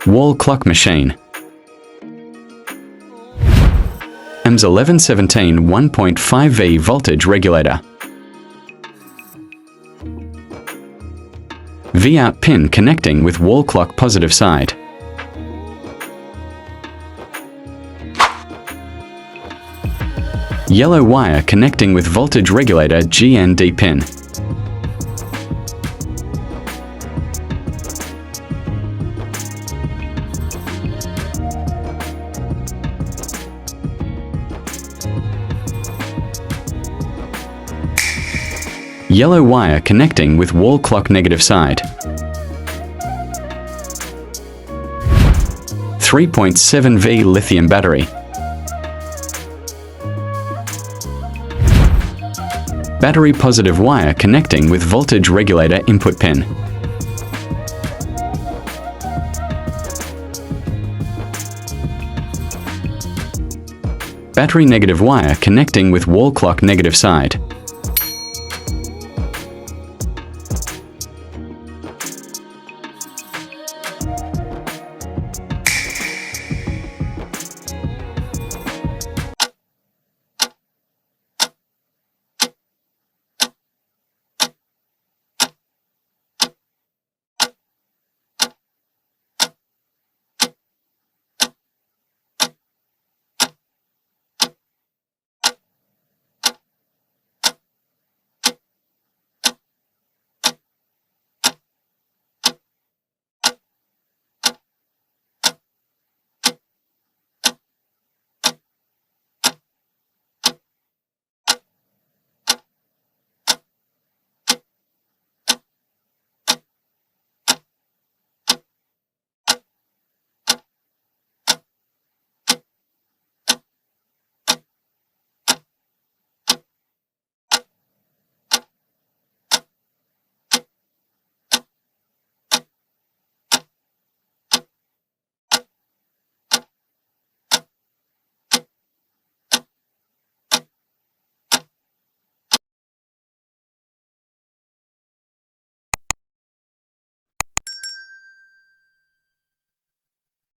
Wall clock machine. EMS 1117 1.5V voltage regulator. V-out pin connecting with wall clock positive side. Yellow wire connecting with voltage regulator GND pin. Yellow wire connecting with wall clock negative side. 3.7V lithium battery. Battery positive wire connecting with voltage regulator input pin. Battery negative wire connecting with wall clock negative side.